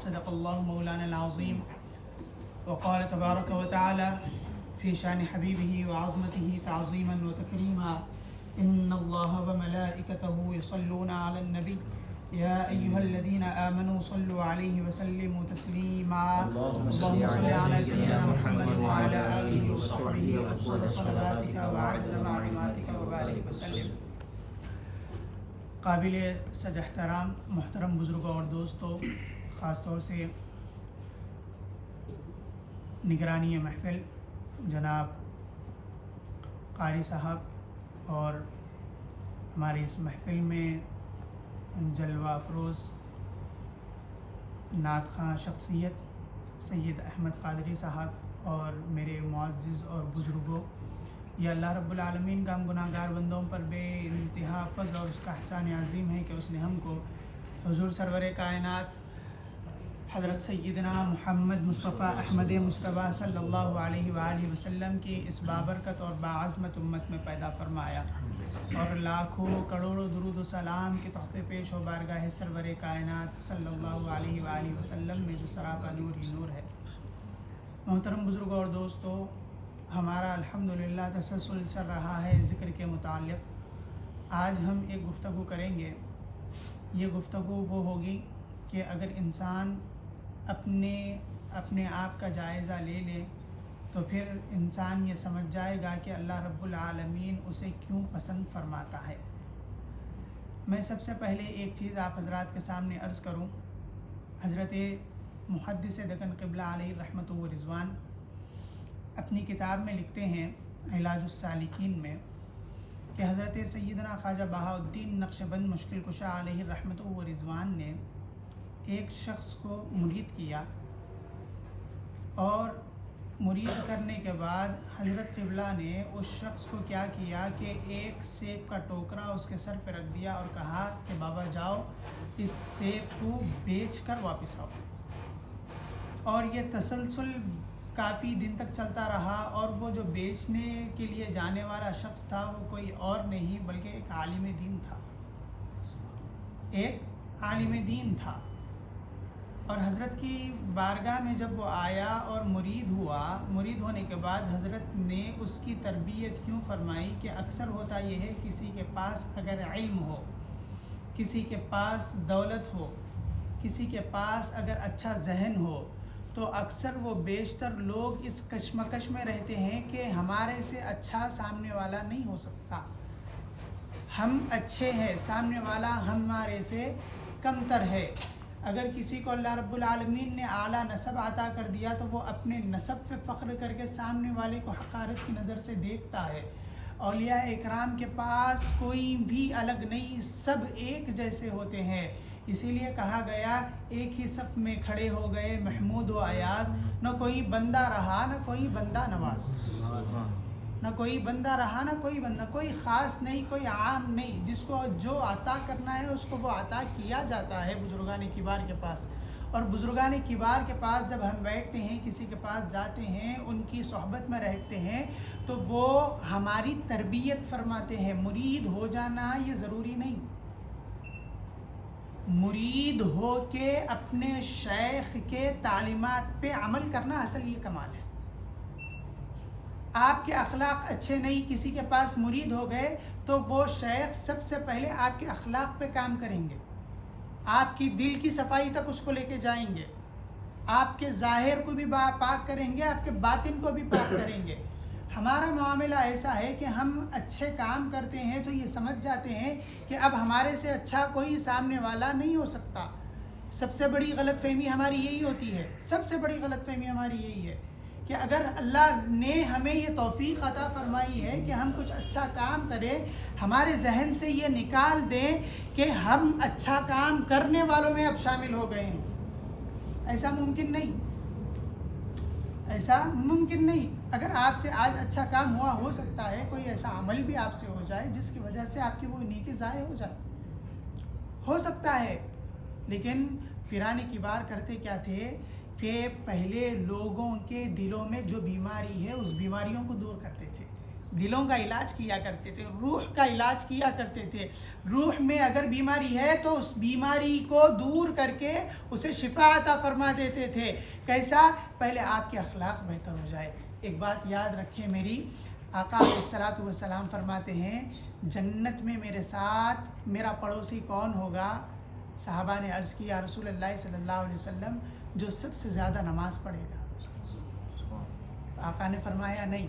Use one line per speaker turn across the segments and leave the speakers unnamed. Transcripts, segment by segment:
صدق اللہ مولانا العظیم وقال تبارک و تعالی فی شان حبیبہ وعظمتہ تعظیما وتکریما ان اللہ وملائکتہ یصلون علی النبی یا ایہا الذین آمنوا صلوا علیہ وسلموا تسلیما اللہم صل علی سیدنا محمد وعلی آلہ وصحبہ افضل صلواتک وعدد معلوماتک وبارک وسلم۔ قابل صد احترام محترم بزرگوں اور دوستوں، خاص طور سے نگرانی محفل جناب قاری صاحب اور ہماری اس محفل میں جلوہ افروز نعت خواں شخصیت سید احمد قادری صاحب اور میرے معزز اور بزرگوں، یا اللہ رب العالمین کا ہم گناہ گار بندوں پر بے انتہا فضل اور اس کا احسان عظیم ہے کہ اس نے ہم کو حضور سرور کائنات حضرت سیدنا محمد مصطفیٰ احمد مصطفیٰ صلی اللہ علیہ وآلہ وسلم کی اس بابرکت اور باعظمت امت میں پیدا فرمایا، اور لاکھوں کروڑوں درود و سلام کے تحفے پیش و بارگاہ سرور کائنات صلی اللہ علیہ وآلہ وسلم میں جو سراپا نور ہی نور ہے۔ محترم بزرگوں اور دوستوں، ہمارا الحمدللہ تسلسل چل رہا ہے ذکر کے متعلق۔ آج ہم ایک گفتگو کریں گے۔ یہ گفتگو وہ ہوگی کہ اگر انسان اپنے آپ کا جائزہ لے لے تو پھر انسان یہ سمجھ جائے گا کہ اللہ رب العالمین اسے کیوں پسند فرماتا ہے۔ میں سب سے پہلے ایک چیز آپ حضرات کے سامنے عرض کروں۔ حضرت محدث دکن قبلہ علیہ رحمت و رضوان اپنی کتاب میں لکھتے ہیں علاج السالکین میں کہ حضرت سیدنا خواجہ بہاؤالدین نقشبند مشکل کشا علیہ رحمت و رضوان نے ایک شخص کو مرید کیا، اور مرید کرنے کے بعد حضرت قبلہ نے اس شخص کو کیا کیا کہ ایک سیب کا ٹوکرا اس کے سر پہ رکھ دیا اور کہا کہ بابا جاؤ اس سیب کو بیچ کر واپس آؤ۔ اور یہ تسلسل کافی دن تک چلتا رہا، اور وہ جو بیچنے کے لیے جانے والا شخص تھا وہ کوئی اور نہیں بلکہ ایک عالم دین تھا، ایک عالم دین تھا۔ اور حضرت کی بارگاہ میں جب وہ آیا اور مرید ہوا، مرید ہونے کے بعد حضرت نے اس کی تربیت یوں فرمائی کہ اکثر ہوتا یہ ہے کسی کے پاس اگر علم ہو، کسی کے پاس دولت ہو، کسی کے پاس اگر اچھا ذہن ہو، تو اکثر وہ بیشتر لوگ اس کشمکش میں رہتے ہیں کہ ہمارے سے اچھا سامنے والا نہیں ہو سکتا، ہم اچھے ہیں، سامنے والا ہمارے سے کمتر ہے۔ اگر کسی کو اللہ رب العالمین نے اعلیٰ نسب عطا کر دیا تو وہ اپنے نسب پہ فخر کر کے سامنے والے کو حقارت کی نظر سے دیکھتا ہے۔ اولیاء اکرام کے پاس کوئی بھی الگ نہیں، سب ایک جیسے ہوتے ہیں۔ اسی لیے کہا گیا ایک ہی صف میں کھڑے ہو گئے محمود و ایاز، نہ کوئی بندہ رہا نہ کوئی بندہ نواز، نہ کوئی بندہ رہا نہ کوئی بندہ، کوئی خاص نہیں، کوئی عام نہیں، جس کو جو عطا کرنا ہے اس کو وہ عطا کیا جاتا ہے بزرگان کبار کے پاس۔ اور بزرگان کبار کے پاس جب ہم بیٹھتے ہیں، کسی کے پاس جاتے ہیں، ان کی صحبت میں رہتے ہیں تو وہ ہماری تربیت فرماتے ہیں۔ مرید ہو جانا یہ ضروری نہیں، مرید ہو کے اپنے شیخ کے تعلیمات پہ عمل کرنا اصل یہ کمال ہے۔ آپ کے اخلاق اچھے نہیں، کسی کے پاس مرید ہو گئے تو وہ شیخ سب سے پہلے آپ کے اخلاق پہ کام کریں گے، آپ کی دل کی صفائی تک اس کو لے کے جائیں گے، آپ کے ظاہر کو بھی پاک کریں گے، آپ کے باطن کو بھی پاک کریں گے۔ ہمارا معاملہ ایسا ہے کہ ہم اچھے کام کرتے ہیں تو یہ سمجھ جاتے ہیں کہ اب ہمارے سے اچھا کوئی سامنے والا نہیں ہو سکتا۔ سب سے بڑی غلط فہمی ہماری یہی ہوتی ہے، سب سے بڑی غلط فہمی ہماری یہی ہے کہ اگر اللہ نے ہمیں یہ توفیق عطا فرمائی ہے کہ ہم کچھ اچھا کام کریں، ہمارے ذہن سے یہ نکال دیں کہ ہم اچھا کام کرنے والوں میں اب شامل ہو گئے ہیں۔ ایسا ممکن نہیں، ایسا ممکن نہیں۔ اگر آپ سے آج اچھا کام ہوا، ہو سکتا ہے کوئی ایسا عمل بھی آپ سے ہو جائے جس کی وجہ سے آپ کی وہ نیکی ضائع ہو جائے، ہو سکتا ہے۔ لیکن پیران کبار کرتے کیا تھے کہ پہلے لوگوں کے دلوں میں جو بیماری ہے اس بیماریوں کو دور کرتے تھے۔ دلوں کا علاج کیا کرتے تھے، روح کا علاج کیا کرتے تھے. روح میں اگر بیماری ہے تو اس بیماری کو دور کر کے اسے شفا عطا فرما دیتے تھے. کیسا؟ پہلے آپ کے اخلاق بہتر ہو جائے. ایک بات یاد رکھیں میری، آقا علیہ الصلوۃ والسلام فرماتے ہیں جنت میں میرے ساتھ میرا پڑوسی کون ہوگا؟ صحابہ نے عرض کیا رسول اللہ صلی اللہ علیہ وسلم جو سب سے زیادہ نماز پڑھے گا. آقا نے فرمایا نہیں.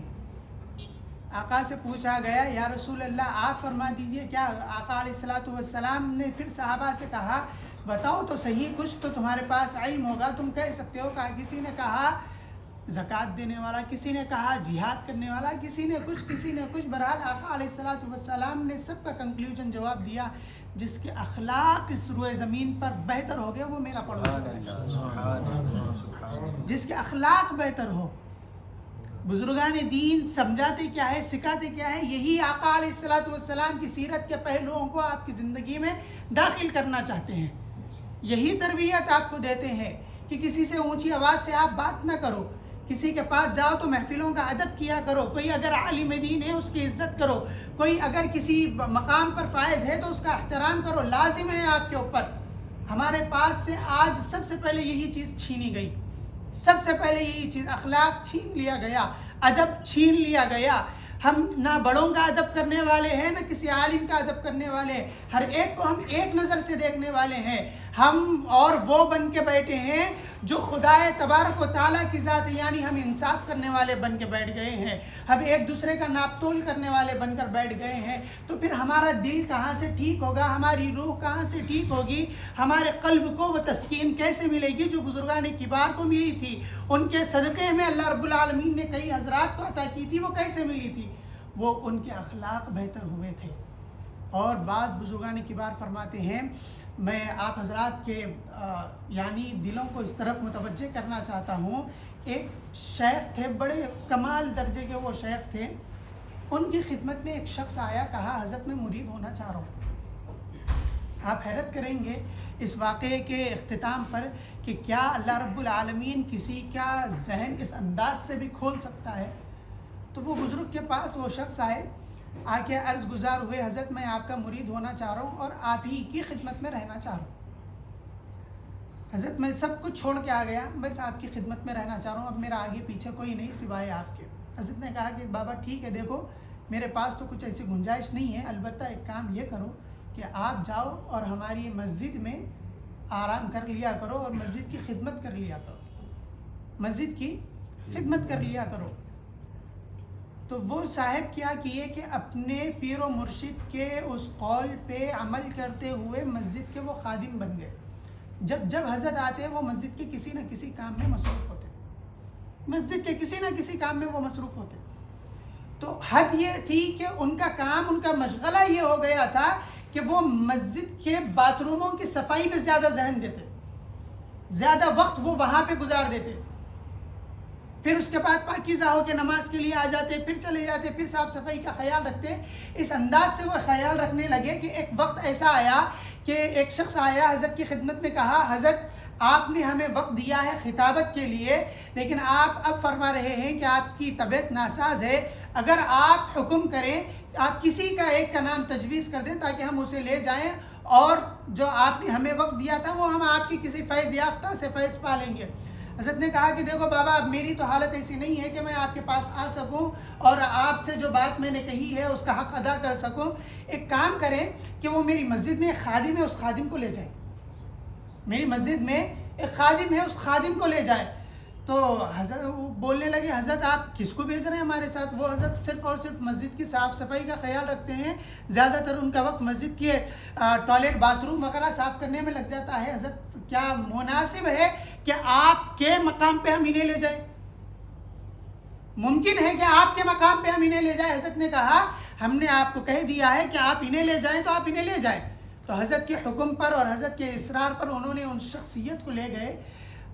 آقا سے پوچھا گیا یا رسول اللہ آپ فرما دیجئے کیا؟ آقا علیہ الصلوۃ والسلام نے پھر صحابہ سے کہا بتاؤ تو صحیح، کچھ تو تمہارے پاس علم ہوگا، تم کہہ سکتے ہو. کہا کسی نے کہا زکوٰۃ دینے والا، کسی نے کہا جہاد کرنے والا، کسی نے کچھ. بہرحال آقا علیہ الصلوۃ والسلام نے سب کا کنکلوژن جواب دیا جس کے اخلاق اس روئے زمین پر بہتر ہو گئے وہ میرا پڑوسی ہے. جس کے اخلاق بہتر ہو. بزرگان دین سمجھاتے کیا ہے، سکھاتے کیا ہے؟ یہی آقا علیہ الصلوۃ والسلام کی سیرت کے پہلوؤں کو آپ کی زندگی میں داخل کرنا چاہتے ہیں. یہی تربیت آپ کو دیتے ہیں کہ کسی سے اونچی آواز سے آپ بات نہ کرو، کسی کے پاس جاؤ تو محفلوں کا ادب کیا کرو، کوئی اگر عالم دین ہے اس کی عزت کرو، کوئی اگر کسی مقام پر فائز ہے تو اس کا احترام کرو. لازم ہے آپ کے اوپر. ہمارے پاس سے آج سب سے پہلے یہی چیز چھینی گئی. سب سے پہلے یہی چیز، اخلاق چھین لیا گیا، ادب چھین لیا گیا. ہم نہ بڑوں کا ادب کرنے والے ہیں نہ کسی عالم کا ادب کرنے والے ہیں. ہر ایک کو ہم ایک نظر سے دیکھنے والے ہیں. ہم اور وہ بن کے بیٹھے ہیں جو خدائے تبارک و تعالیٰ کی ذات ہے، یعنی ہم انصاف کرنے والے بن کے بیٹھ گئے ہیں. ہم ایک دوسرے کا ناپ تول کرنے والے بن کر بیٹھ گئے ہیں. تو پھر ہمارا دل کہاں سے ٹھیک ہوگا؟ ہماری روح کہاں سے ٹھیک ہوگی؟ ہمارے قلب کو وہ تسکین کیسے ملے گی جو بزرگان کبار کو ملی تھی؟ ان کے صدقے میں اللہ رب العالمین نے کئی حضرات کو عطا کی تھی، وہ کیسے ملی تھی؟ وہ ان کے اخلاق بہتر ہوئے تھے. اور بعض بزرگان کبار فرماتے ہیں، میں آپ حضرات کے یعنی دلوں کو اس طرف متوجہ کرنا چاہتا ہوں. ایک شیخ تھے، بڑے کمال درجے کے وہ شیخ تھے. ان کی خدمت میں ایک شخص آیا، کہا حضرت میں مرید ہونا چاہ رہا ہوں. آپ حیرت کریں گے اس واقعے کے اختتام پر کہ کیا اللہ رب العالمین کسی کا ذہن اس انداز سے بھی کھول سکتا ہے. تو وہ بزرگ کے پاس وہ شخص آئے، آ کے عرض گزار ہوئے حضرت میں آپ کا مرید ہونا چاہ رہا ہوں اور آپ ہی کی خدمت میں رہنا چاہ رہا ہوں. حضرت میں سب کچھ چھوڑ کے آ گیا، بس آپ کی خدمت میں رہنا چاہ رہا ہوں، اب میرا آگے پیچھے کوئی نہیں سوائے آپ کے. حضرت نے کہا کہ بابا ٹھیک ہے، دیکھو میرے پاس تو کچھ ایسی گنجائش نہیں ہے، البتہ ایک کام یہ کرو کہ آپ جاؤ اور ہماری مسجد میں آرام کر لیا کرو اور مسجد کی خدمت کر لیا کرو، مسجد کی خدمت کر لیا کرو. تو وہ صاحب کیا کیے کہ اپنے پیر و مرشد کے اس قول پہ عمل کرتے ہوئے مسجد کے وہ خادم بن گئے. جب حضرت آتے وہ مسجد کے کسی نہ کسی کام میں مصروف ہوتے، مسجد کے کسی نہ کسی کام میں وہ مصروف ہوتے. تو حد یہ تھی کہ ان کا کام، ان کا مشغلہ یہ ہو گیا تھا کہ وہ مسجد کے باتھ روموں کی صفائی پہ زیادہ ذہن دیتے، زیادہ وقت وہ وہاں پہ گزار دیتے. پھر اس کے بعد پاکیزہ ہو کے نماز کے لیے آ جاتے، پھر چلے جاتے، پھر صاف صفائی کا خیال رکھتے. اس انداز سے وہ خیال رکھنے لگے کہ ایک وقت ایسا آیا کہ ایک شخص آیا حضرت کی خدمت میں، کہا حضرت آپ نے ہمیں وقت دیا ہے خطابت کے لیے، لیکن آپ اب فرما رہے ہیں کہ آپ کی طبیعت ناساز ہے، اگر آپ حکم کریں آپ کسی کا ایک کا نام تجویز کر دیں تاکہ ہم اسے لے جائیں اور جو آپ نے ہمیں وقت دیا تھا وہ ہم آپ کی کسی فیض یافتہ سے فیض پا لیں گے. حضرت نے کہا کہ دیکھو بابا اب میری تو حالت ایسی نہیں ہے کہ میں آپ کے پاس آ سکوں اور آپ سے جو بات میں نے کہی ہے اس کا حق ادا کر سکوں. ایک کام کریں کہ وہ میری مسجد میں ایک خادم ہے، اس خادم کو لے جائیں. میری مسجد میں ایک خادم ہے، اس خادم کو لے جائیں. تو حضرت بولنے لگے حضرت آپ کس کو بھیج رہے ہیں ہمارے ساتھ؟ وہ حضرت صرف اور صرف مسجد کی صاف صفائی کا خیال رکھتے ہیں، زیادہ تر ان کا وقت مسجد کے ٹوائلٹ باتھ روم وغیرہ صاف کرنے میں لگ جاتا ہے. حضرت کیا مناسب ہے کہ آپ کے مقام پہ ہم انہیں لے جائیں؟ ممکن ہے کہ آپ کے مقام پہ ہم انہیں لے جائیں؟ حضرت نے کہا ہم نے آپ کو کہہ دیا ہے کہ آپ انہیں لے جائیں تو آپ انہیں لے جائیں. تو حضرت کے حکم پر اور حضرت کے اصرار پر انہوں نے ان شخصیت کو لے گئے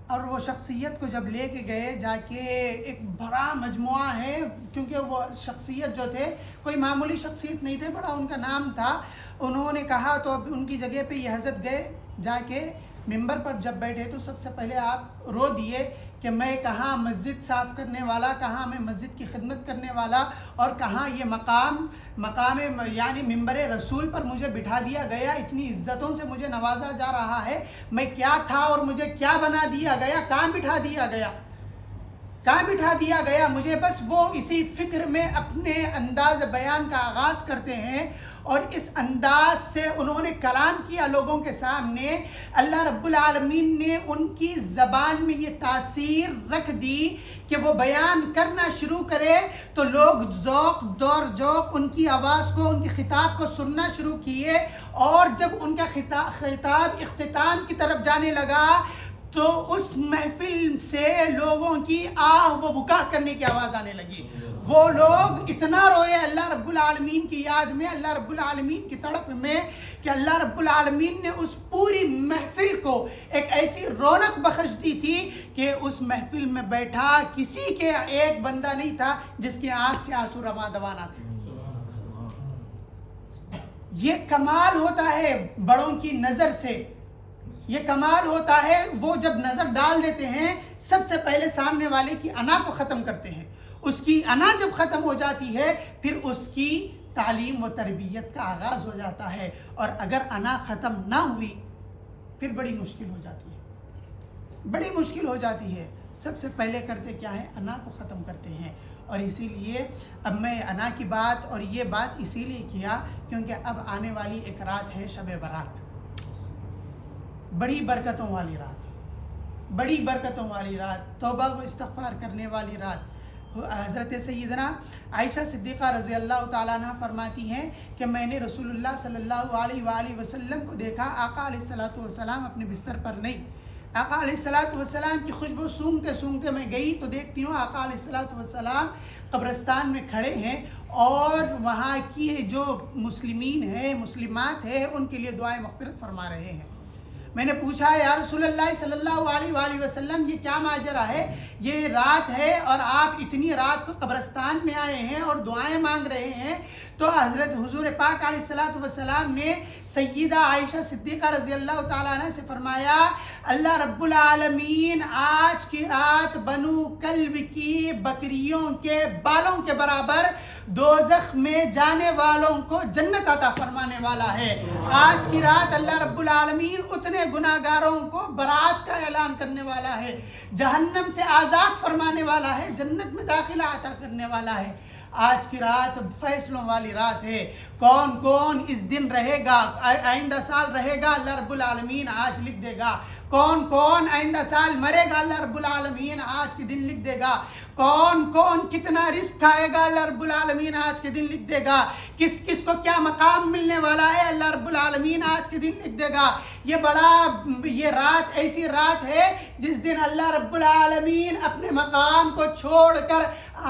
اور وہ شخصیت کو جب لے کے گئے جا کے ایک بڑا مجموعہ ہے، کیونکہ وہ شخصیت جو تھے کوئی معمولی شخصیت نہیں تھے، بڑا ان کا نام تھا. انہوں نے کہا تو اب ان کی جگہ پہ یہ حضرت گئے، جا کے منبر پر جب بیٹھے تو سب سے پہلے آپ رو دیے کہ میں کہاں مسجد صاف کرنے والا، کہاں میں مسجد کی خدمت کرنے والا، اور کہاں یہ مقام یعنی منبر رسول پر مجھے بٹھا دیا گیا، اتنی عزتوں سے مجھے نوازا جا رہا ہے، میں کیا تھا اور مجھے کیا بنا دیا گیا، کہاں بٹھا دیا گیا، کہاں بٹھا دیا گیا مجھے۔ بس وہ اسی فکر میں اپنے انداز بیان کا آغاز کرتے ہیں، اور اس انداز سے انہوں نے کلام کیا لوگوں کے سامنے۔ اللہ رب العالمین نے ان کی زبان میں یہ تاثیر رکھ دی کہ وہ بیان کرنا شروع کرے تو لوگ ذوق دور ذوق ان کی آواز کو، ان کی خطاب کو سننا شروع کیے، اور جب ان کا خطاب اختتام کی طرف جانے لگا تو اس محفل سے لوگوں کی آہ و بکا کرنے کی آواز آنے لگی۔ وہ لوگ اتنا روئے اللہ رب العالمین کی یاد میں، اللہ رب العالمین کی تڑپ میں، کہ اللہ رب العالمین نے اس پوری محفل کو ایک ایسی رونق بخش دی تھی کہ اس محفل میں بیٹھا کسی کے ایک بندہ نہیں تھا جس کی آنکھ سے آنسو رواں دوانا تھے۔ یہ کمال ہوتا ہے بڑوں کی نظر سے، یہ کمال ہوتا ہے وہ جب نظر ڈال دیتے ہیں سب سے پہلے سامنے والے کی انا کو ختم کرتے ہیں۔ اس کی انا جب ختم ہو جاتی ہے پھر اس کی تعلیم و تربیت کا آغاز ہو جاتا ہے، اور اگر انا ختم نہ ہوئی پھر بڑی مشکل ہو جاتی ہے، بڑی مشکل ہو جاتی ہے۔ سب سے پہلے کرتے کیا ہے؟ انا کو ختم کرتے ہیں۔ اور اسی لیے اب میں انا کی بات اور یہ بات اسی لیے کیا کیونکہ اب آنے والی ایک رات ہے شب برات، بڑی برکتوں والی رات، بڑی برکتوں والی رات، توبہ و استغفار کرنے والی رات۔ حضرت سیدنا عائشہ صدیقہ رضی اللہ تعالیٰ عنہ فرماتی ہیں کہ میں نے رسول اللہ صلی اللہ علیہ وآلہ وسلم کو دیکھا، آقا علیہ الصلوۃ والسلام اپنے بستر پر نہیں، آقا علیہ الصلوۃ والسلام کی خوشبو سونگتے سونگتے میں گئی تو دیکھتی ہوں آقا علیہ الصلوۃ والسلام قبرستان میں کھڑے ہیں، اور وہاں کی جو مسلمین ہیں، مسلمات ہیں، ان کے لیے دعائے مغفرت فرما رہے ہیں۔ میں نے پوچھا یا رسول اللہ صلی اللہ علیہ وآلہ وسلم یہ کیا ماجرا ہے؟ یہ رات ہے اور آپ اتنی رات کو قبرستان میں آئے ہیں اور دعائیں مانگ رہے ہیں؟ تو حضرت حضور پاک علیہ الصلوۃ والسلام نے سیدہ عائشہ صدیقہ رضی اللہ تعالیٰ عنہ سے فرمایا اللہ رب العالمین آج کی رات بنو کلب کی بکریوں کے بالوں کے برابر دوزخ میں جانے والوں کو جنت عطا فرمانے والا ہے۔ آج کی رات اللہ رب العالمین اتنے گناہگاروں کو برات کا اعلان کرنے والا ہے، جہنم سے آزاد فرمانے والا ہے، جنت میں داخلہ عطا کرنے والا ہے۔ آج کی رات فیصلوں والی رات ہے۔ کون کون اس دن رہے گا، آئندہ سال رہے گا، اللہ رب العالمین آج لکھ دے گا۔ کون کون آئندہ سال مرے گا، اللہ رب العالمین آج کے دن لکھ دے گا۔ کون کون کتنا رزق کھائے گا، اللہ رب العالمین آج کے دن لکھ دے گا۔ کس کس کو کیا مقام ملنے والا ہے، اللہ رب العالمین آج کے دن لکھ دے گا۔ یہ رات ایسی رات ہے جس دن اللہ رب العالمین اپنے مقام کو چھوڑ کر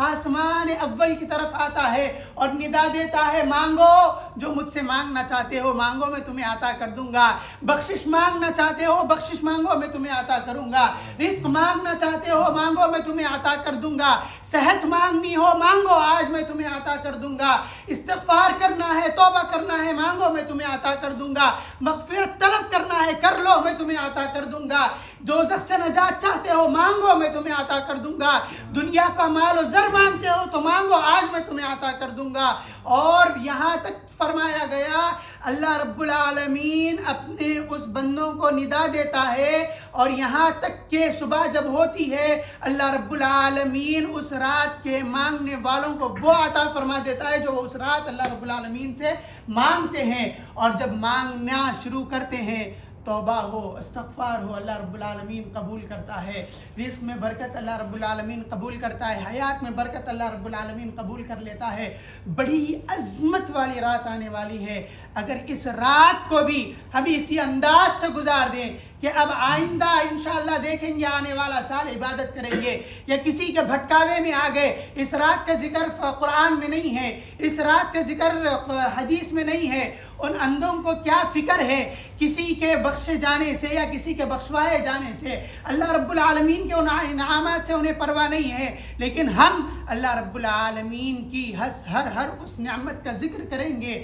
آسمان اول کی طرف آتا ہے اور ندا دیتا ہے مانگو جو مجھ سے مانگنا چاہتے ہو، مانگو میں تمہیں عطا کر دوں گا۔ بخشش مانگنا چاہتے ہو، بخشش مانگو میں تمہیں عطا کروں گا۔ رزق مانگنا چاہتے ہو، مانگو میں تمہیں عطا کر دوں گا۔ صحت مانگنی ہو، مانگو آج میں تمہیں عطا کر دوں گا۔ استغفار کرنا ہے، توبہ کرنا ہے، مانگو میں تمہیں عطا کر دوں گا۔ مغفرت طلب کرنا ہے، کر لو میں تمہیں عطا کر دوں گا۔ دوزخ سے نجات چاہتے ہو، مانگو میں تمہیں عطا کر دوں گا۔ دنیا کا مال و زر مانگتے ہو تو مانگو آج میں تمہیں عطا کر دوں گا۔ اور یہاں تک فرمایا گیا اللہ رب العالمین اپنے اس بندوں کو ندا دیتا ہے، اور یہاں تک کہ صبح جب ہوتی ہے اللہ رب العالمین اس رات کے مانگنے والوں کو وہ عطا فرما دیتا ہے جو اس رات اللہ رب العالمین سے مانگتے ہیں۔ اور جب مانگنا شروع کرتے ہیں توبہ ہو، استغفار ہو، اللہ رب العالمین قبول کرتا ہے۔ رزق میں برکت اللہ رب العالمین قبول کرتا ہے، حیات میں برکت اللہ رب العالمین قبول کر لیتا ہے۔ بڑی عظمت والی رات آنے والی ہے۔ اگر اس رات کو بھی ہم اسی انداز سے گزار دیں کہ اب آئندہ انشاءاللہ دیکھیں گے آنے والا سال عبادت کریں گے، یا کسی کے بھٹکاوے میں آ گئے، اس رات کا ذکر قرآن میں نہیں ہے، اس رات کا ذکر حدیث میں نہیں ہے، ان اندھوں کو کیا فکر ہے کسی کے بخشے جانے سے یا کسی کے بخشوائے جانے سے؟ اللہ رب العالمین کے ان انعامات سے انہیں پرواہ نہیں ہے، لیکن ہم اللہ رب العالمین کی ہر اس نعمت کا ذکر کریں گے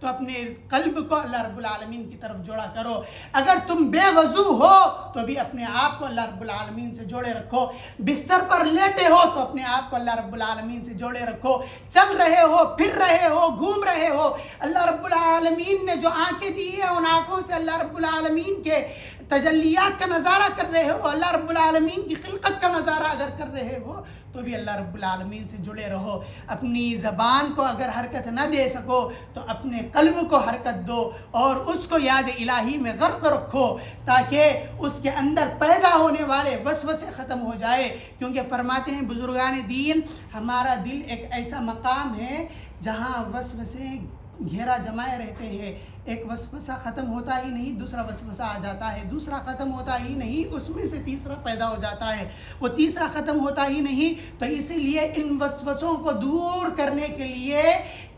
تو اپنے قلب کو اللہ رب العالمین کی طرف جوڑا کرو. اگر تم بے وضو ہو تو بھی اپنے آپ کو اللہ رب العالمین سے جوڑے رکھو. بستر پر لیٹے ہو تو اپنے آپ کو اللہ رب العالمین سے جوڑے رکھو. چل رہے ہو، پھر رہے ہو، گھوم رہے ہو، اللہ رب العالمین نے جو آنکھیں دی ہیں ان آنکھوں سے اللہ رب العالمین کے تجلیات کا نظارہ کر رہے ہو، اللہ رب العالمین کی خلقت کا نظارہ اگر کر رہے ہو تو بھی اللہ رب العالمین سے جڑے رہو. اپنی زبان کو اگر حرکت نہ دے سکو تو اپنے قلب کو حرکت دو اور اس کو یاد الہی میں غرق رکھو تاکہ اس کے اندر پیدا ہونے والے وسوسے ختم ہو جائے. کیونکہ فرماتے ہیں بزرگان دین، ہمارا دل ایک ایسا مقام ہے جہاں وسوسے گھیرا جمائے رہتے ہیں. ایک وسوسہ ختم ہوتا ہی نہیں دوسرا وسوسہ آ جاتا ہے، دوسرا ختم ہوتا ہی نہیں اس میں سے تیسرا پیدا ہو جاتا ہے، وہ تیسرا ختم ہوتا ہی نہیں. تو اسی لیے ان وسوسوں کو دور کرنے کے لیے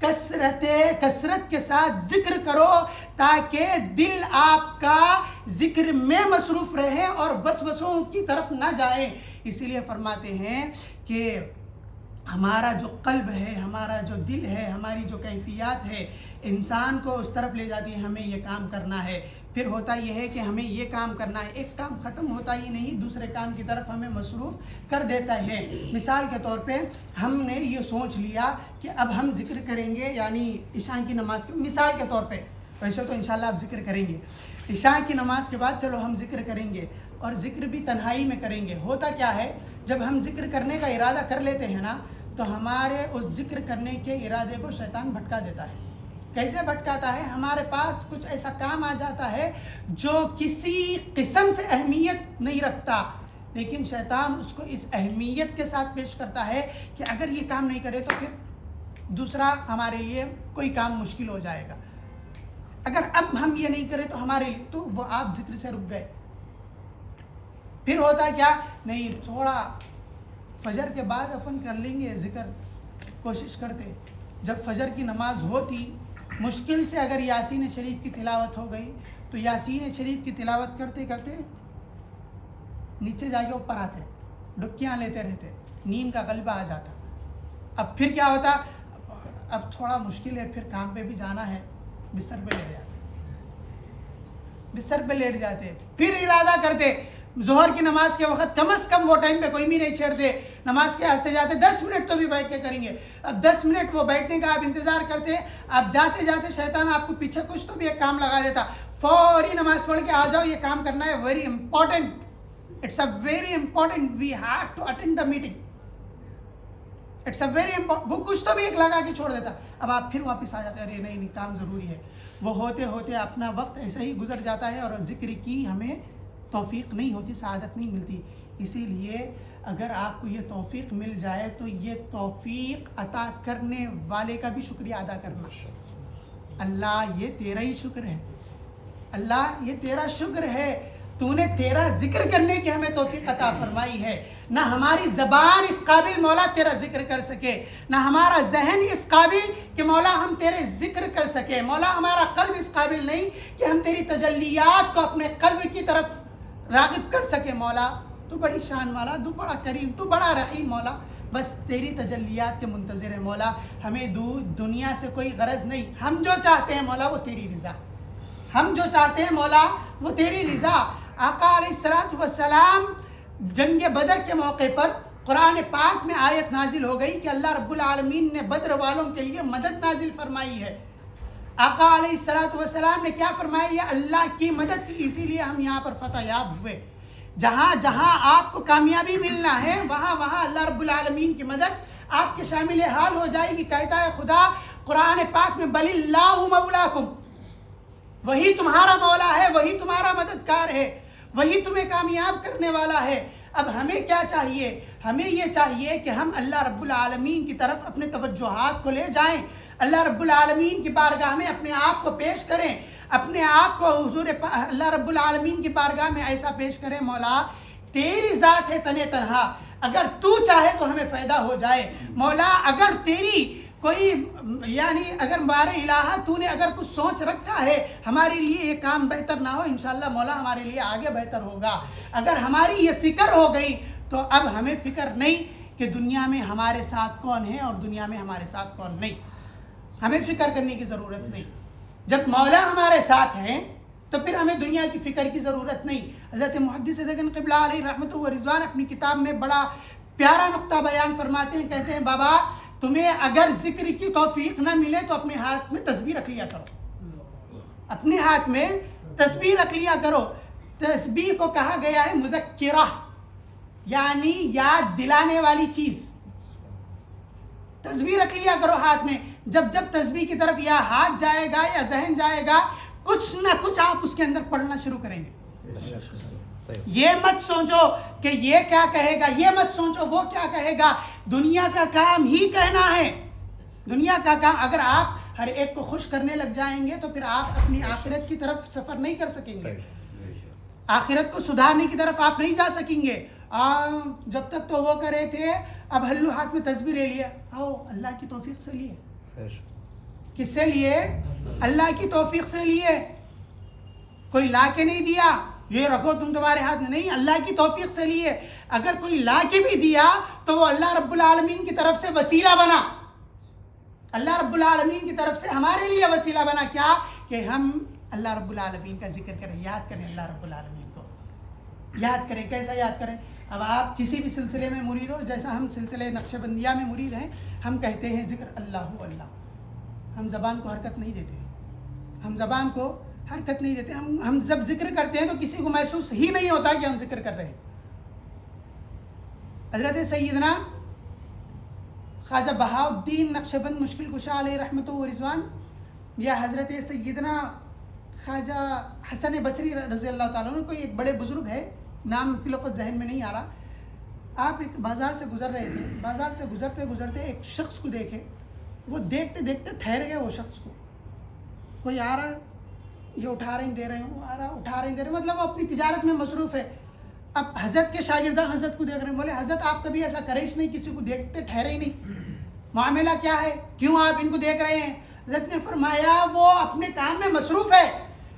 کثرت کے ساتھ ذکر کرو تاکہ دل آپ کا ذکر میں مصروف رہے اور وسوسوں کی طرف نہ جائے. اسی لیے فرماتے ہیں کہ ہمارا جو قلب ہے، ہمارا جو دل ہے، ہماری جو کیفیات ہے انسان کو اس طرف لے جاتی ہے ہمیں یہ کام کرنا ہے. پھر ہوتا یہ ہے کہ ہمیں یہ کام کرنا ہے، ایک کام ختم ہوتا ہی نہیں دوسرے کام کی طرف ہمیں مصروف کر دیتا ہے. مثال کے طور پہ ہم نے یہ سوچ لیا کہ اب ہم ذکر کریں گے، یعنی عشاء کی نماز کے مثال کے طور پہ، ویسے تو انشاءاللہ آپ ذکر کریں گے، عشاء کی نماز کے بعد چلو ہم ذکر کریں گے اور ذکر بھی تنہائی میں کریں گے. ہوتا کیا ہے جب ہم ذکر کرنے کا ارادہ کر لیتے ہیں نا تو ہمارے اس ذکر کرنے کے ارادے کو شیطان بھٹکا دیتا ہے. کیسے بھٹکاتا ہے؟ ہمارے پاس کچھ ایسا کام آ جاتا ہے جو کسی قسم سے اہمیت نہیں رکھتا، لیکن شیطان اس کو اس اہمیت کے ساتھ پیش کرتا ہے کہ اگر یہ کام نہیں کرے تو پھر دوسرا ہمارے لیے کوئی کام مشکل ہو جائے گا. اگر اب ہم یہ نہیں کرے تو ہمارے لیے تو وہ آپ ذکر سے رک گئے. پھر ہوتا کیا؟ نہیں تھوڑا فجر کے بعد اپن کر لیں گے ذکر، کوشش کرتے. جب فجر کی نماز ہوتی مشکل سے اگر یاسین شریف کی تلاوت ہو گئی تو یاسین شریف کی تلاوت کرتے کرتے نیچے جا کے اوپر آتے، ڈبکیاں لیتے رہتے، نیند کا غلبہ آ جاتا. اب پھر کیا ہوتا؟ اب تھوڑا مشکل ہے، پھر کام پہ بھی جانا ہے، بستر پہ لیٹ جاتے، بستر پہ لیٹ جاتے. پھر ارادہ کرتے ظہر کی نماز کے وقت کم از کم وہ ٹائم پہ کوئی بھی نہیں چھیڑتے، نماز کے ہنستے جاتے 10 منٹ تو بھی بیٹھ کے کریں گے. اب 10 منٹ وہ بیٹھنے کا آپ انتظار کرتے، اب جاتے جاتے شیطان آپ کو پیچھے کچھ تو بھی ایک کام لگا دیتا، فوری نماز پڑھ کے آ جاؤ یہ کام کرنا ہے، very important, it's a very important, we have to attend the meeting, it's a very important. وہ کچھ تو بھی ایک لگا کے چھوڑ دیتا. اب آپ پھر واپس آ جاتے، ارے نہیں کام ضروری ہے. وہ ہوتے ہوتے اپنا وقت ایسے ہی گزر جاتا ہے اور ذکر کی ہمیں توفیق نہیں ہوتی، سعادت نہیں ملتی. اسی لیے اگر آپ کو یہ توفیق مل جائے تو یہ توفیق عطا کرنے والے کا بھی شکریہ ادا کرنا. اللہ یہ تیرا ہی شکر ہے، اللہ یہ تیرا شکر ہے، تو نے تیرا ذکر کرنے کی ہمیں توفیق عطا فرمائی ہے. نہ ہماری زبان اس قابل مولا تیرا ذکر کر سکے، نہ ہمارا ذہن اس قابل کہ مولا ہم تیرے ذکر کر سکے. مولا ہمارا قلب اس قابل نہیں کہ ہم تیری تجلیات کو اپنے قلب کی طرف راغب کر سکے. مولا تو بڑی شان والا، تو بڑا کریم، تو بڑا رحیم. مولا بس تیری تجلیات کے منتظر ہے. مولا ہمیں دنیا سے کوئی غرض نہیں، ہم جو چاہتے ہیں مولا وہ تیری رضا، ہم جو چاہتے ہیں مولا وہ تیری رضا. آقا علیہ الصلوۃ والسلام جنگ بدر کے موقع پر قرآن پاک میں آیت نازل ہو گئی کہ اللہ رب العالمین نے بدر والوں کے لیے مدد نازل فرمائی ہے. آقا علیہ الصلوۃ والسلام نے کیا فرمایا؟ یہ اللہ کی مدد تھی، اسی لیے ہم یہاں پر فتح یاب ہوئے. جہاں جہاں آپ کو کامیابی ملنا ہے وہاں وہاں اللہ رب العالمین کی مدد آپ کے شامل حال ہو جائے گی. کہتا ہے خدا قرآن پاک میں بل اللہ مولاکم، وہی تمہارا مولا ہے، وہی تمہارا مددگار ہے، وہی تمہیں کامیاب کرنے والا ہے. اب ہمیں کیا چاہیے؟ ہمیں یہ چاہیے کہ ہم اللہ رب العالمین کی طرف اپنے توجہات کو لے جائیں، اللہ رب العالمین کی بارگاہ میں اپنے آپ کو پیش کریں، اپنے آپ کو حضور اللہ رب العالمین کی بارگاہ میں ایسا پیش کریں، مولا تیری ذات ہے تنے تنہا، اگر تو چاہے تو ہمیں فائدہ ہو جائے. مولا اگر تیری کوئی یعنی اگر ہمارے الہ تو نے اگر کچھ سوچ رکھا ہے ہمارے لیے یہ کام بہتر نہ ہو، انشاءاللہ مولا ہمارے لیے آگے بہتر ہوگا. اگر ہماری یہ فکر ہو گئی تو اب ہمیں فکر نہیں کہ دنیا میں ہمارے ساتھ کون ہے اور دنیا میں ہمارے ساتھ کون نہیں، ہمیں فکر کرنے کی ضرورت نہیں. جب مولا ہمارے ساتھ ہیں تو پھر ہمیں دنیا کی فکر کی ضرورت نہیں. حضرت محدث دگن قبلہ علیہ رحمۃ و رضوان اپنی کتاب میں بڑا پیارا نقطہ بیان فرماتے ہیں. کہتے ہیں بابا تمہیں اگر ذکر کی توفیق نہ ملے تو اپنے ہاتھ میں تسبیح رکھ لیا کرو, اپنے ہاتھ میں تسبیح رکھ لیا کرو. تسبیح کو کہا گیا ہے مذکرہ, یعنی یاد دلانے والی چیز. تسبیح رکھ لیا کرو ہاتھ میں. جب تسبیح کی طرف یا ہاتھ جائے گا یا ذہن جائے گا, کچھ نہ کچھ آپ اس کے اندر پڑھنا شروع کریں گے. یہ مت سوچو کہ یہ کیا کہے گا, یہ مت سوچو وہ کیا کہے گا. دنیا کا کام ہی کہنا ہے, دنیا کا کام. اگر آپ ہر ایک کو خوش کرنے لگ جائیں گے تو پھر آپ اپنی آخرت کی طرف سفر نہیں کر سکیں گے, آخرت کو سدھارنے کی طرف آپ نہیں جا سکیں گے. جب تک تو وہ کر رہے تھے, اب ہلو ہاتھ میں تسبیح لے لیا. آؤ اللہ کی توفیق سے لیے. کس سے لیے؟ اللہ کی توفیق سے لیے. کوئی لا کے نہیں دیا یہ رکھو تم تمہارے ہاتھ میں, نہیں, اللہ کی توفیق سے لیے. اگر کوئی لا کے بھی دیا تو وہ اللہ رب العالمین کی طرف سے وسیلہ بنا, اللہ رب العالمین کی طرف سے ہمارے لیے وسیلہ بنا. کیا کہ ہم اللہ رب العالمین کا ذکر کریں, یاد کریں اللہ رب العالمین کو, یاد کریں. کیسا یاد کریں؟ اب آپ کسی بھی سلسلے میں مرید ہو, جیسا ہم سلسلے نقش بندیہ میں مرید ہیں, ہم کہتے ہیں ذکر اللہ اللہ. ہم زبان کو حرکت نہیں دیتے, ہم زبان کو حرکت نہیں دیتے. ہم جب ذکر کرتے ہیں تو کسی کو محسوس ہی نہیں ہوتا کہ ہم ذکر کر رہے ہیں. حضرت سیدنا خواجہ بہاء الدین نقشبند مشکل کشا علیہ رحمۃ و رضوان, یا حضرت سیدنا خواجہ حسن بصری رضی اللہ تعالیٰ عنہ, کوئی ایک بڑے بزرگ ہے, نام فی الوقت ذہن میں نہیں آ رہا. آپ ایک بازار سے گزر رہے تھے, بازار سے گزرتے گزرتے ایک شخص کو دیکھے. وہ دیکھتے دیکھتے ٹھہر گئے. وہ شخص کو کوئی آ رہا ہے, یہ اٹھا رہے ہیں دے رہے ہیں, وہ آ رہا اٹھا رہے ہیں دے رہے ہیں, مطلب وہ اپنی تجارت میں مصروف ہے. اب حضرت کے شاگردہ حضرت کو دیکھ رہے ہیں, بولے حضرت آپ کبھی ایسا کرے ہی نہیں, کسی کو دیکھتے ٹھہرے ہی نہیں, معاملہ کیا ہے, کیوں آپ ان کو دیکھ رہے ہیں؟ حضرت نے فرمایا وہ اپنے کام میں مصروف ہے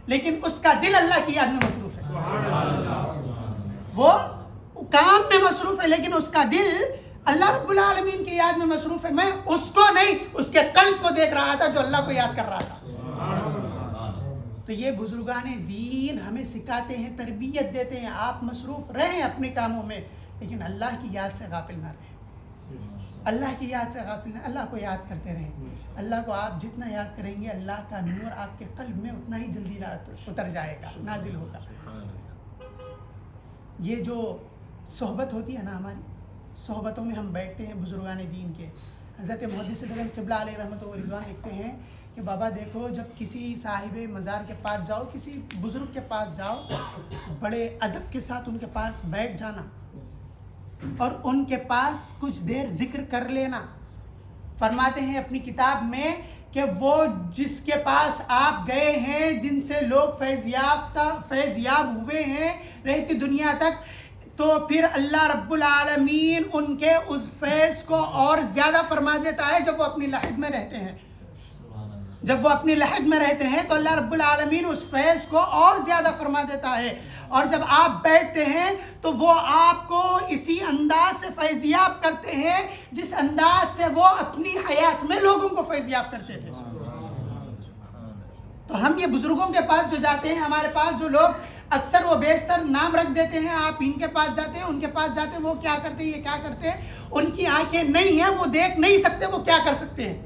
لیکن اس کا دل اللہ کی یاد میں مصروف ہے. وہ کام میں مصروف ہے لیکن اس کا دل اللہ رب العالمین کی یاد میں مصروف ہے. میں اس کو نہیں, اس کے قلب کو دیکھ رہا تھا جو اللہ کو یاد کر رہا تھا. تو یہ بزرگان دین ہمیں سکھاتے ہیں, تربیت دیتے ہیں, آپ مصروف رہیں اپنے کاموں میں لیکن اللہ کی یاد سے غافل نہ رہیں, اللہ کی یاد سے غافل نہ, اللہ کو یاد کرتے رہیں. اللہ کو آپ جتنا یاد کریں گے اللہ کا نور آپ کے قلب میں اتنا ہی جلدی اتر جائے گا, نازل ہوگا. یہ جو صحبت ہوتی ہے نا, ہماری صحبتوں میں ہم بیٹھتے ہیں بزرگان دین کے. حضرت محدث دگن قبلہ علیہ رحمۃ و رضوان لکھتے ہیں کہ بابا دیکھو, جب کسی صاحب مزار کے پاس جاؤ, کسی بزرگ کے پاس جاؤ, بڑے ادب کے ساتھ ان کے پاس بیٹھ جانا اور ان کے پاس کچھ دیر ذکر کر لینا. فرماتے ہیں اپنی کتاب میں کہ وہ جس کے پاس آپ گئے ہیں, جن سے لوگ فیض یاب ہوئے ہیں رہتی دنیا تک, تو پھر اللہ رب العالمین ان کے اس فیض کو اور زیادہ فرما دیتا ہے جب وہ اپنی لحد میں رہتے ہیں. جب وہ اپنی لحد میں رہتے ہیں تو اللہ رب العالمین اس فیض کو اور زیادہ فرما دیتا ہے. اور جب آپ بیٹھتے ہیں تو وہ آپ کو اسی انداز سے فیضیاب کرتے ہیں جس انداز سے وہ اپنی حیات میں لوگوں کو فیضیاب کرتے تھے. تو ہم یہ بزرگوں کے پاس جو جاتے ہیں, ہمارے پاس جو لوگ اکثر وہ بیشتر نام رکھ دیتے ہیں, آپ ان کے پاس جاتے ہیں, ان کے پاس جاتے ہیں, وہ کیا کرتے ہیں, یہ کیا کرتے ہیں, ان کی آنکھیں نہیں ہیں, وہ دیکھ نہیں سکتے وہ کیا کر سکتے ہیں.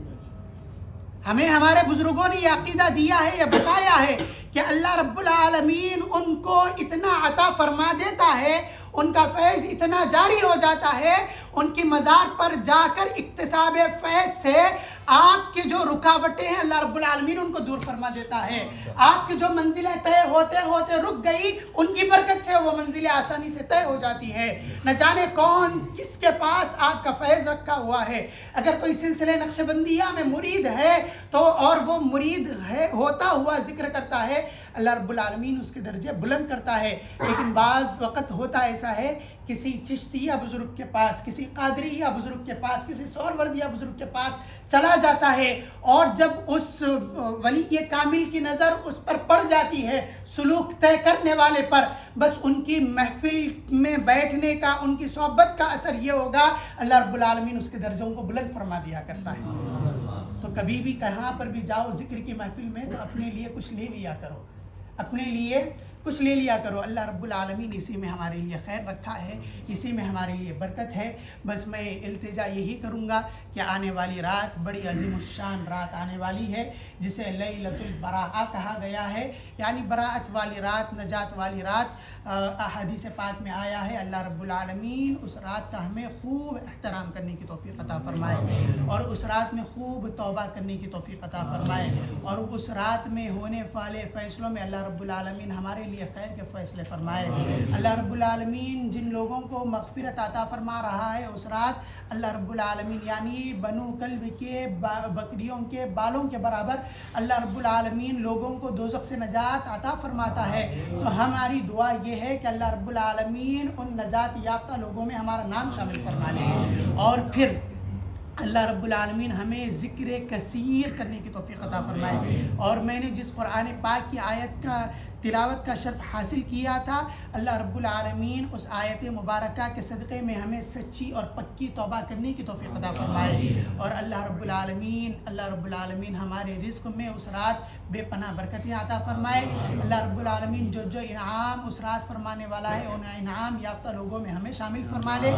ہمیں ہمارے بزرگوں نے یہ عقیدہ دیا ہے, یہ بتایا ہے کہ اللہ رب العالمین ان کو اتنا عطا فرما دیتا ہے, ان کا فیض اتنا جاری ہو جاتا ہے, ان کی مزار پر جا کر اکتساب فیض سے آپ کی جو رکاوٹیں ہیں اللہ رب العالمین ان کو دور فرما دیتا ہے. آپ کی جو منزلیں طے ہوتے ہوتے رک گئی, ان کی برکت سے وہ منزلیں آسانی سے طے ہو جاتی ہیں. نہ جانے کون کس کے پاس آپ کا فیض رکھا ہوا ہے. اگر کوئی سلسلے نقش بندیہ میں مرید ہے تو اور وہ مرید ہے ہوتا ہوا ذکر کرتا ہے, اللہ رب العالمین اس کے درجے بلند کرتا ہے. لیکن بعض وقت ہوتا ایسا ہے, کسی چشتیہ بزرگ کے پاس, کسی قادریہ بزرگ کے پاس, کسی سہروردیہ بزرگ کے پاس چلا جاتا ہے, اور جب اس ولی کامل کی نظر اس پر پڑ جاتی ہے, سلوک طے کرنے والے پر بس ان کی محفل میں بیٹھنے کا، ان کی صحبت کا اثر یہ ہوگا، اللہ رب العالمین اس کے درجوں کو بلند فرما دیا کرتا ہے۔ تو کبھی بھی کہاں پر بھی جاؤ ذکر کی محفل میں تو اپنے لیے کچھ لے لیا کرو، اپنے لیے کچھ لے لیا کرو۔ اللہ رب العالمین اسی میں ہمارے لیے خیر رکھا ہے، اسی میں ہمارے لیے برکت ہے۔ بس میں التجا یہی کروں گا کہ آنے والی رات بڑی عظیم الشان رات آنے والی ہے، جسے لیلۃ البراءہ کہا گیا ہے، یعنی براءت والی رات، نجات والی رات۔ احادیث پاک میں آیا ہے، اللہ رب العالمین اس رات کا ہمیں خوب احترام کرنے کی توفیق عطا فرمائے، اور اس رات میں خوب توبہ کرنے کی توفیق عطا فرمائے، اور اس رات میں ہونے والے فیصلوں میں اللہ رب العالمین ہمارے لیے خیر کے فیصلے فرمائے۔ اللہ رب العالمین جن لوگوں کو مغفرت عطا فرما رہا ہے اس رات اللہ رب العالمین یعنی بنو کلب کے بکریوں کے بالوں کے برابر اللہ رب العالمین لوگوں کو دوزخ سے نجات عطا فرماتا ہے۔ تو ہماری دعا یہ ہے کہ اللہ رب العالمین ان نجات یافتہ لوگوں میں ہمارا نام شامل فرما لے، اور پھر اللہ رب العالمین ہمیں ذکر کثیر کرنے کی توفیق عطا فرمائے۔ اور میں نے جس قرآن پاک کی آیت کا تلاوت کا شرف حاصل کیا تھا، اللہ رب العالمین اس آیت مبارکہ کے صدقے میں ہمیں سچی اور پکی توبہ کرنے کی توفیق عطا فرمائے، اور اللہ رب العالمین ہمارے رزق میں اس رات بے پناہ برکتیں عطا فرمائے۔ اللہ رب العالمین جو انعام اس رات فرمانے والا ہے ان انعام یافتہ لوگوں میں ہمیں شامل فرما لے۔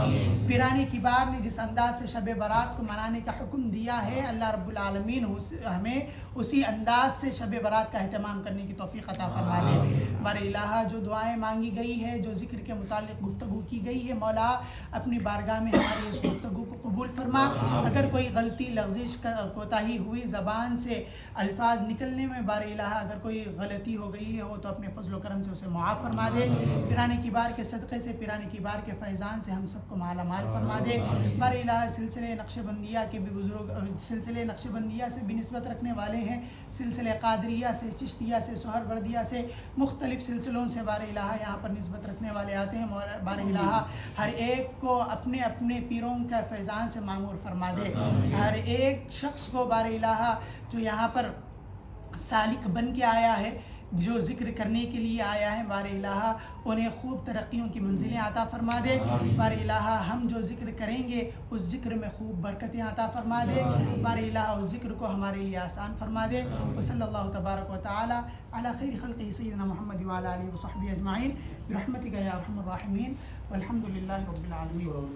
پیرانے کبار نے جس انداز سے شب برات کو منانے کا حکم دیا ہے، اللہ رب العالمین ہمیں اسی انداز سے شب برات کا اہتمام کرنے کی توفیق عطا فرما لے۔ بار الہ جو دعائیں مانگی گئی ہے، جو ذکر کے متعلق گفتگو کی گئی ہے، مولا اپنی بارگاہ میں ہماری اس گفتگو کو قبول فرما۔ اگر کوئی غلطی لغزش کوتاہی ہوئی زبان سے الفاظ نکلنے میں، بار الہ اگر کوئی غلطی ہو گئی ہو تو اپنے فضل و کرم سے اسے معاف فرما دے۔ پیرانے کبار کے صدقے سے، پیرانے کبار کے فیضان سے ہم سب کو مالا مال فرما دے۔ بار الہ سلسلے نقشبندیہ کے بھی بزرگ سلسلے نقشبندیہ سے بھی نسبت رکھنے والے ہیں، سلسلے قادریہ سے، چشتیہ سے، سہروردیہ سے، مختلف سلسلوں سے بار الہ یہاں پر نسبت رکھنے والے آتے ہیں۔ بار الہ ہر ایک کو اپنے اپنے پیروں کا فیضان سے معمور فرما دے۔ ہر ایک شخص کو بار الہ جو یہاں پر سالک بن کے آیا ہے، جو ذکر کرنے کے لیے آیا ہے، بار الہ انہیں خوب ترقیوں کی منزلیں عطا فرما دے۔ بار الہ ہم جو ذکر کریں گے اس ذکر میں خوب برکتیں عطا فرما دے۔ بار الہ اس ذکر کو ہمارے لیے آسان فرما دے۔ وصلی اللہ تبارک و تعالی علی خیر خلقہ سیدنا محمد وعلی آلہ وصحبہ اجمعین برحمتک یا ارحم الراحمین والحمد للہ رب العالمین۔